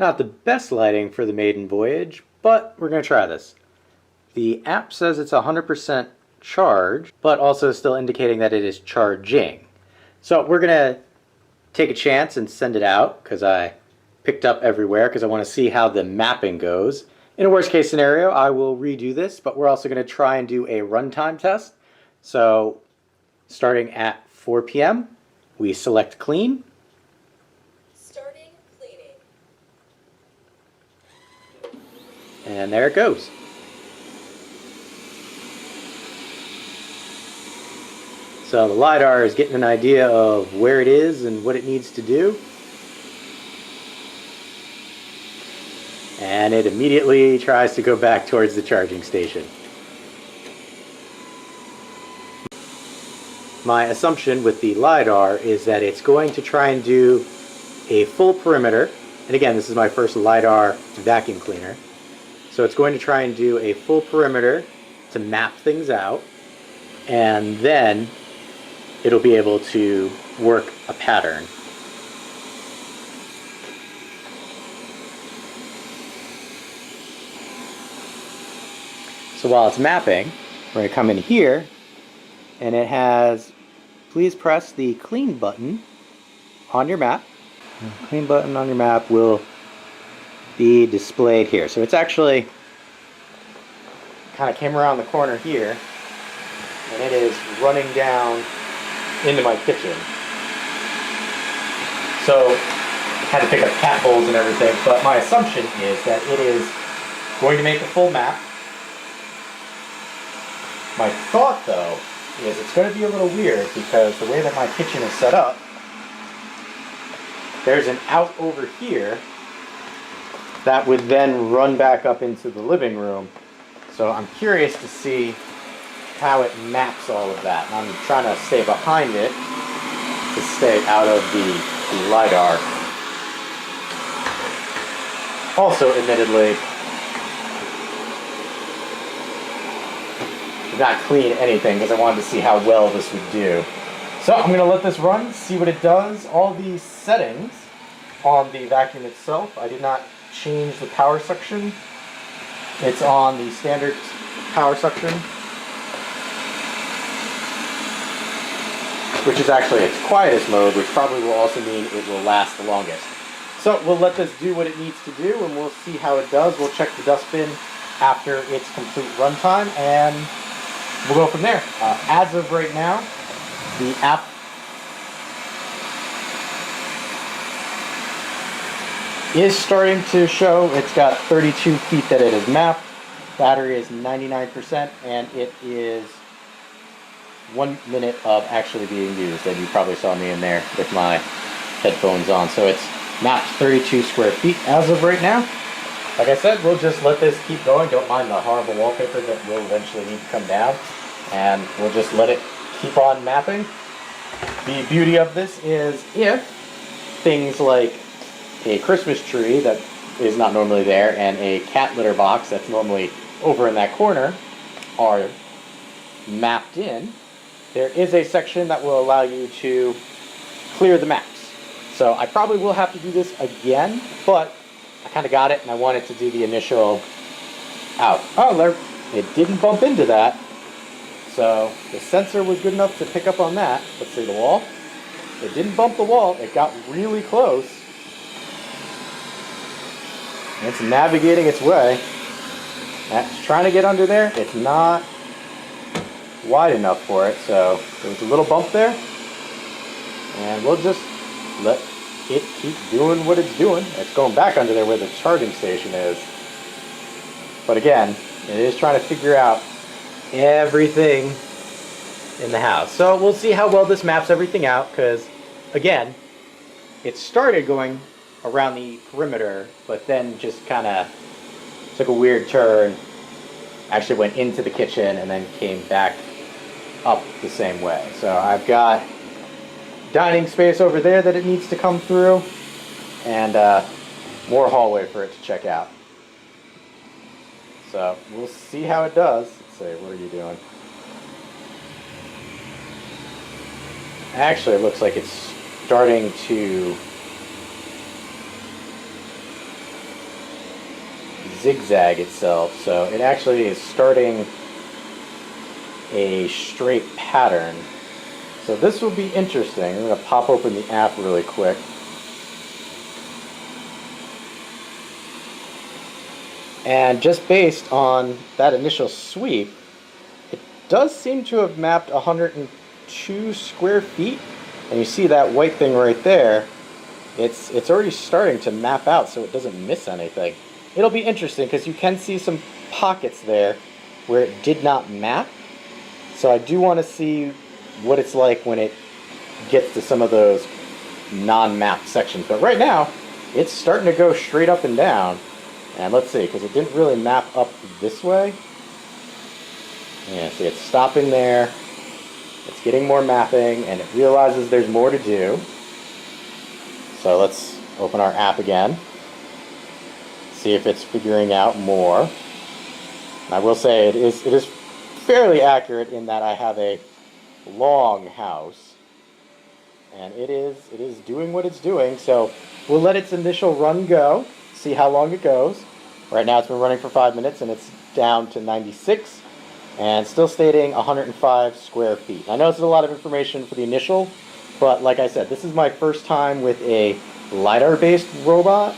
Not the best lighting for the maiden voyage, but we're going to try this. The app says it's 100% charged, but also still indicating that it is charging. So we're going to take a chance and send it out because I picked up everywhere because I want to see how the mapping goes. In a worst case scenario, I will redo this, but we're also going to try and do a runtime test. So starting at 4 p.m., we select clean. Starting cleaning. And there it goes. So the LIDAR is getting an idea of where it is and what it needs to do. And it immediately tries to go back towards the charging station. My assumption with the LIDAR is that it's going to try and do a full perimeter. And again, this is my first LIDAR vacuum cleaner. So it's going to try and do a full perimeter to map things out. And then it'll be able to work a pattern. So while it's mapping, we're going to come in here, and it has, please press the clean button on your map. The clean button on your map will be displayed here. So it's actually kind of came around the corner here, and it is running down into my kitchen. So I had to pick up cat bowls and everything, but my assumption is that it is going to make a full map. My thought, though, is it's going to be a little weird because the way that my kitchen is set up, there's an out over here that would then run back up into the living room. So I'm curious to see how it maps all of that. And I'm trying to stay behind it to stay out of the LIDAR. Also, admittedly, did not clean anything because I wanted to see how well this would do. So I'm going to let this run, see what it does. All the settings on the vacuum itself, I did not change the power suction. It's on the standard power suction, which is actually its quietest mode, which probably will also mean it will last the longest. So we'll let this do what it needs to do, and we'll see how it does. We'll check the dustbin after its complete runtime, and we'll go from there. As of right now, the app is starting to show it's got 32 feet that it has mapped. Battery is 99%, and it is 1 minute of actually being used, and you probably saw me in there with my headphones on. So it's mapped 32 square feet as of right now. Like I said, we'll just let this keep going. Don't mind the horrible wallpaper that will eventually need to come down, and we'll just let it keep on mapping. The beauty of this is if things like a Christmas tree that is not normally there and a cat litter box that's normally over in that corner are mapped in, there is a section that will allow you to clear the maps. So I probably will have to do this again, but I kind of got it and I wanted to do the initial out. Oh, there, it didn't bump into that. So the sensor was good enough to pick up on that. Let's see the wall. It didn't bump the wall. It got really close. And it's navigating its way. It's trying to get under there. It's not wide enough for it, so there was a little bump there. And we'll just let it keep doing what it's doing. It's going back under there where the charging station is. But again, it is trying to figure out everything in the house. So we'll see how well this maps everything out, because again, it started going around the perimeter, but then just kind of took a weird turn, actually went into the kitchen and then came back up the same way. So I've got dining space over there that it needs to come through, and more hallway for it to check out. So we'll see how it does. Let's see, what are you doing? Actually, it looks like it's starting to zigzag itself, so it actually is starting a straight pattern. So this will be interesting. I'm going to pop open the app really quick. And just based on that initial sweep, it does seem to have mapped 102 square feet. And you see that white thing right there. It's already starting to map out so it doesn't miss anything. It'll be interesting because you can see some pockets there where it did not map. So I do want to see what it's like when it gets to some of those non-mapped sections. But right now, it's starting to go straight up and down. And let's see, because it didn't really map up this way. Yeah, see, it's stopping there. It's getting more mapping, and it realizes there's more to do. So let's open our app again. See if it's figuring out more. And I will say it is fairly accurate in that I have a long house. And it is doing what it's doing. So we'll let its initial run go, see how long it goes. Right now it's been running for 5 minutes and it's down to 96 and still stating 105 square feet. I know this is a lot of information for the initial, but like I said, this is my first time with a LIDAR based robot.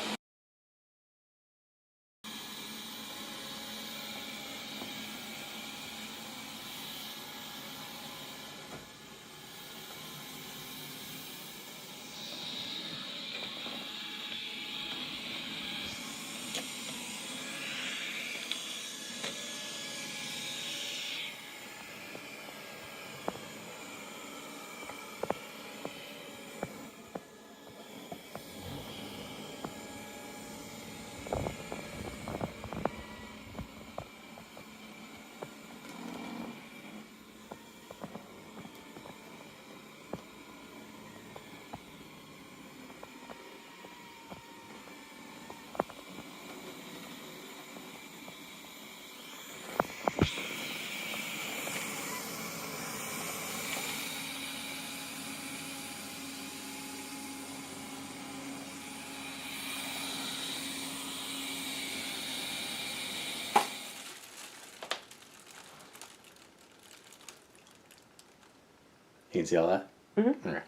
You can see all that? Mm-hmm. All right.